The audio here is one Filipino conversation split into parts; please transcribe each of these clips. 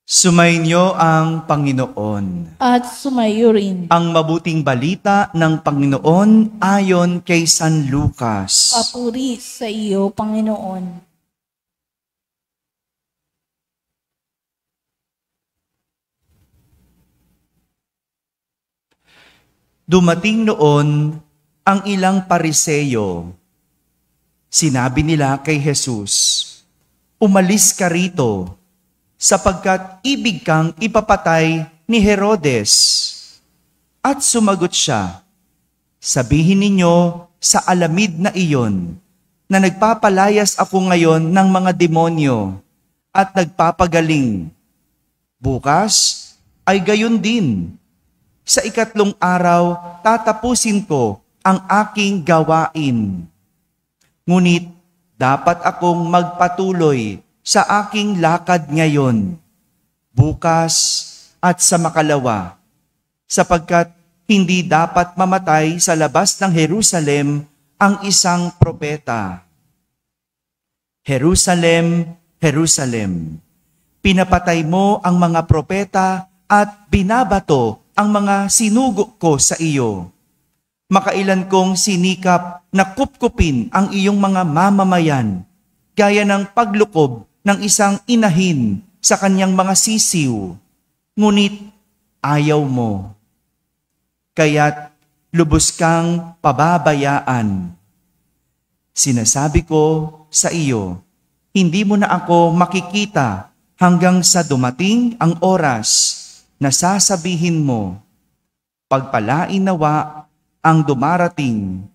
Sumainyo ang Panginoon. At sumayo rin. Ang mabuting balita ng Panginoon ayon kay San Lucas. Papuri sa iyo, Panginoon. Dumating noon ang ilang Pariseyo. Sinabi nila kay Jesus, "Umalis ka rito, sapagkat ibig kang ipapatay ni Herodes." At sumagot siya, "Sabihin ninyo sa alamid na iyon, na nagpapalayas ako ngayon ng mga demonyo at nagpapagaling. Bukas ay gayon din. Sa ikatlong araw, tatapusin ko ang aking gawain. Ngunit dapat akong magpatuloy sa aking lakad ngayon, bukas at sa makalawa, sapagkat hindi dapat mamatay sa labas ng Jerusalem ang isang propeta. Jerusalem, Jerusalem, pinapatay mo ang mga propeta at binabato ang mga sinugo ko sa iyo. Makailan kong sinikap na kupkupin ang iyong mga mamamayan, gaya ng paglukob ng isang inahin sa kanyang mga sisiw. Ngunit ayaw mo. Kaya't lubos kang pababayaan. Sinasabi ko sa iyo, hindi mo na ako makikita hanggang sa dumating ang oras na sasabihin mo, pagpalain nawa ang dumarating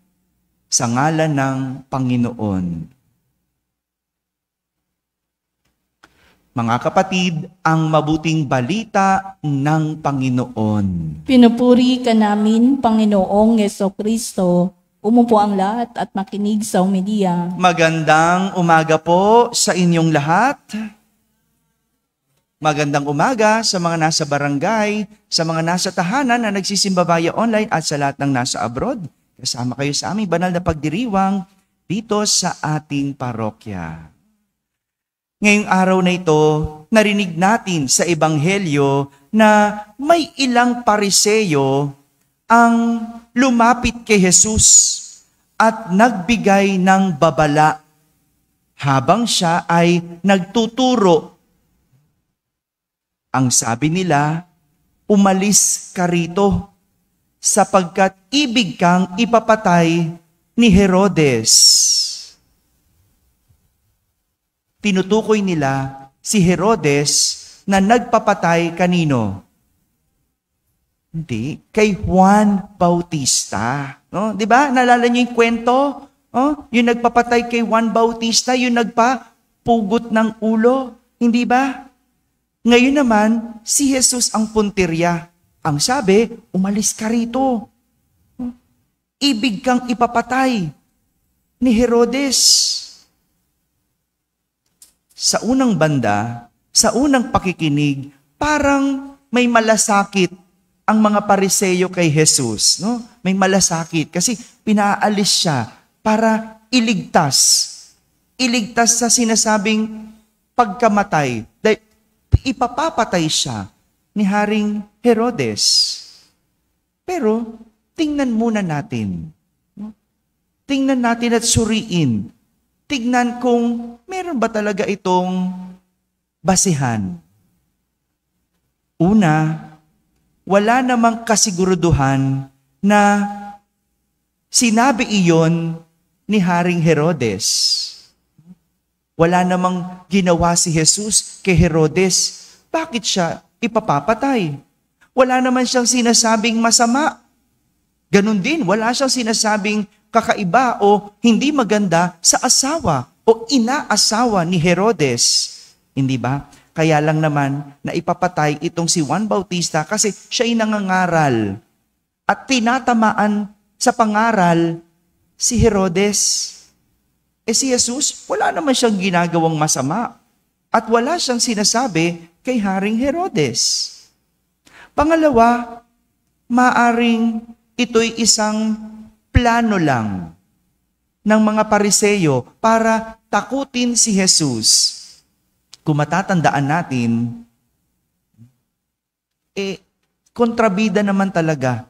sa ngalan ng Panginoon." Mga kapatid, ang mabuting balita ng Panginoon. Pinupuri ka namin, Panginoong Jesucristo. Umupo ang lahat at makinig sa homilya. Magandang umaga po sa inyong lahat. Magandang umaga sa mga nasa barangay, sa mga nasa tahanan na nagsisimba via online at sa lahat ng nasa abroad. Kasama kayo sa aming banal na pagdiriwang dito sa ating parokya. Ngayong araw na ito, narinig natin sa Ebanghelyo na may ilang Pariseyo ang lumapit kay Jesus at nagbigay ng babala habang siya ay nagtuturo. Ang sabi nila, "Umalis ka rito, sapagkat ibig kang ipapatay ni Herodes." Tinutukoy nila si Herodes na nagpapatay kanino? Hindi, kay Juan Bautista. No? 'Di ba? Naalala niyo yung kwento? Oh, yung nagpapatay kay Juan Bautista, yung nagpapugot ng ulo, hindi ba? Ngayon naman, si Jesus ang puntirya. Ang sabi, "Umalis ka rito. Ibig kang ipapatay ni Herodes." Sa unang banda, sa unang pakikinig, parang may malasakit ang mga Pariseyo kay Jesus. No? May malasakit kasi pinaalis siya para iligtas. Iligtas sa sinasabing pagkamatay. Dahil ipapapatay siya ni Haring Herodes. Pero tingnan muna natin. Tingnan natin at suriin. Tingnan kung meron ba talaga itong basihan. Una, wala namang kasiguruduhan na sinabi iyon ni Haring Herodes. Wala namang ginawa si Jesus kay Herodes. Bakit siya ipapapatay? Wala naman siyang sinasabing masama. Ganon din, wala siyang sinasabing kakaiba o hindi maganda sa asawa o inaasawa ni Herodes. Hindi ba? Kaya lang naman na ipapatay itong si Juan Bautista kasi siya ay nangangaral. At tinatamaan sa pangaral si Herodes. Si Jesus, wala naman siyang ginagawang masama. At wala siyang sinasabi kay Haring Herodes. Pangalawa, maaring ito'y isang plano lang ng mga Pariseyo para takutin si Jesus. Kung matatandaan natin, kontrabida naman talaga.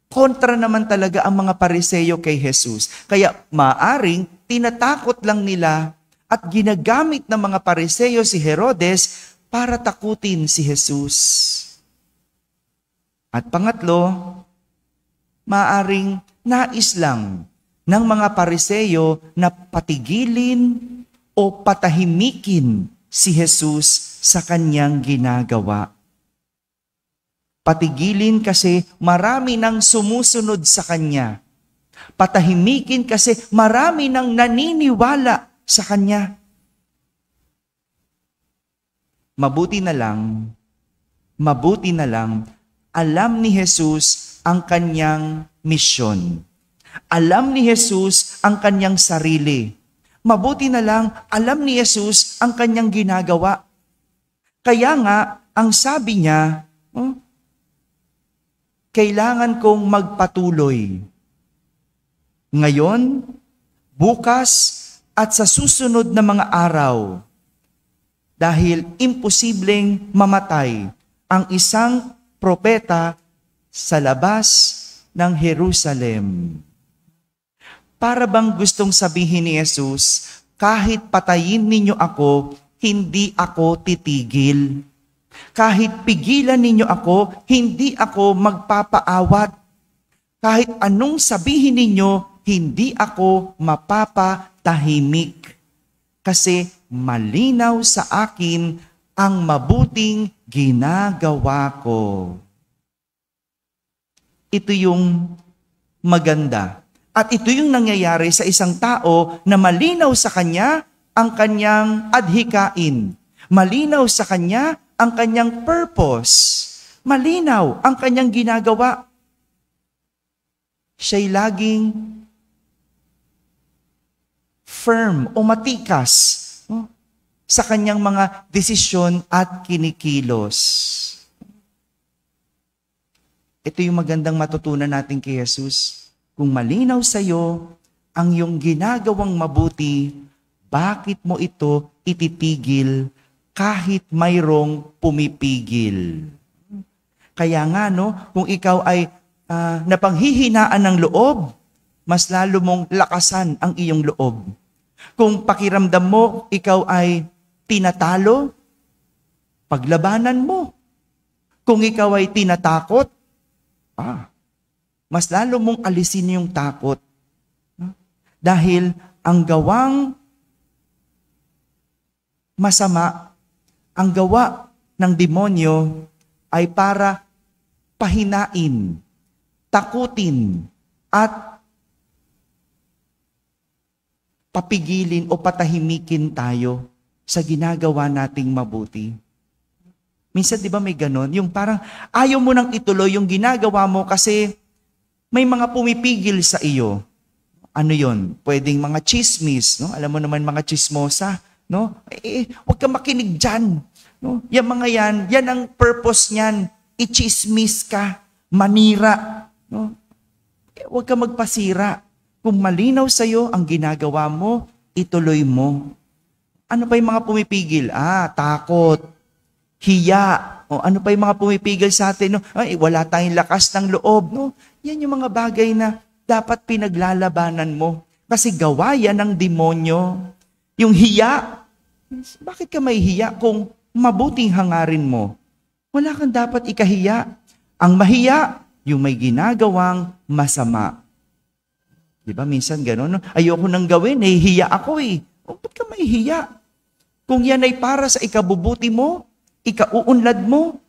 Kontra naman talaga ang mga Pariseo kay Jesus. Kaya maaring tinatakot lang nila at ginagamit ng mga Pariseo si Herodes para takutin si Jesus. At pangatlo, maaring nais lang ng mga Pariseo na patigilin o patahimikin si Jesus sa kanyang ginagawa. Patigilin kasi marami nang sumusunod sa kanya. Patahimikin kasi marami nang naniniwala sa kanya. Mabuti na lang, alam ni Jesus ang kanyang misyon. Alam ni Jesus ang kanyang sarili. Mabuti na lang, alam ni Jesus ang kanyang ginagawa. Kaya nga, ang sabi niya, kailangan kong magpatuloy. Ngayon, bukas, at sa susunod na mga araw. Dahil imposibleng mamatay ang isang propeta sa labas ng Jerusalem. Para bang gustong sabihin ni Jesus, kahit patayin ninyo ako, hindi ako titigil. Kahit pigilan ninyo ako, hindi ako magpapaawat. Kahit anong sabihin ninyo, hindi ako mapapatahimik. Kasi malinaw sa akin ang mabuting ginagawa ko. Ito yung maganda. At ito yung nangyayari sa isang tao na malinaw sa kanya ang kanyang adhikain. Malinaw sa kanya ang kanyang purpose. Malinaw ang kanyang ginagawa. Siya'y laging firm o matikas sa kanyang mga desisyon at kinikilos. Ito yung magandang matutunan natin kay Jesus. Kung malinaw sa iyo ang iyong ginagawang mabuti, bakit mo ito ititigil kahit mayroong pumipigil? Kaya nga, kung ikaw ay napanghihinaan ng loob, mas lalo mong lakasan ang iyong loob. Kung pakiramdam mo, ikaw ay tinatalo, paglabanan mo. Kung ikaw ay tinatakot, mas lalo mong alisin yung takot. Dahil ang gawang masama, ang gawa ng demonyo ay para pahinain, takutin, at papigilin o patahimikin tayo sa ginagawa nating mabuti. Minsan, di ba may ganon? Yung parang ayaw mo nang ituloy yung ginagawa mo kasi may mga pumipigil sa iyo. Ano yon? Pwedeng mga chismis, no? Alam mo naman mga chismosa, no? Huwag ka makinig dyan. No? Yung mga yan ang purpose niyan. I-chismis ka, manira. No? Huwag ka magpasira. Kung malinaw sa iyo ang ginagawa mo, ituloy mo. Ano pa yung mga pumipigil? Takot, hiya. O ano pa yung mga pumipigil sa atin? No? Wala tayong lakas ng loob. No? Yan yung mga bagay na dapat pinaglalabanan mo. Kasi gawa yan ng demonyo. Yung hiya. Bakit ka may hiya kung mabuting hangarin mo? Wala kang dapat ikahiya. Ang mahiya, yung may ginagawang masama. Di ba minsan gano'n? No? Ayoko nang gawin, nahihiya ako eh. Ba't ka mahihiya? Kung yan ay para sa ikabubuti mo, ikauunlad mo,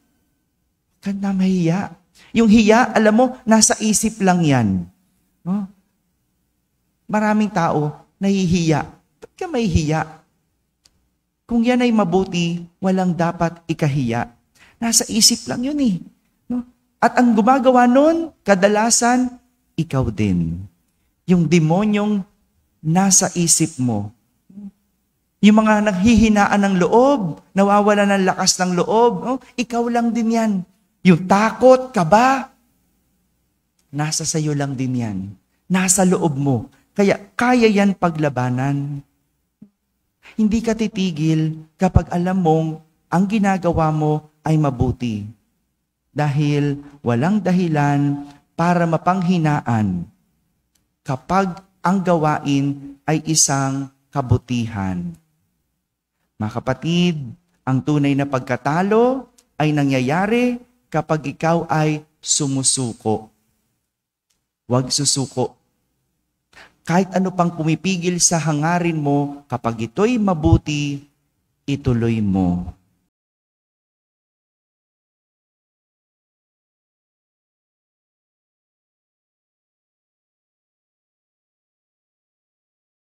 ka na mahiya. Yung hiya, alam mo, nasa isip lang yan. No? Maraming tao, nahihiya. Ba't ka mahihiya? Kung yan ay mabuti, walang dapat ikahiya. Nasa isip lang yun eh. No? At ang gumagawa nun, kadalasan, ikaw din. Yung demonyong nasa isip mo. Yung mga naghihinaan ng loob, nawawala ng lakas ng loob, ikaw lang din yan. Yung takot, kaba, nasa sayo lang din yan. Nasa loob mo. Kaya kaya yan paglabanan. Hindi ka titigil kapag alam mong ang ginagawa mo ay mabuti. dahil walang dahilan para mapanghinaan kapag ang gawain ay isang kabutihan. Mga kapatid, ang tunay na pagkatalo ay nangyayari kapag ikaw ay sumusuko. Huwag susuko. Kahit ano pang pumipigil sa hangarin mo, kapag ito'y mabuti, ituloy mo.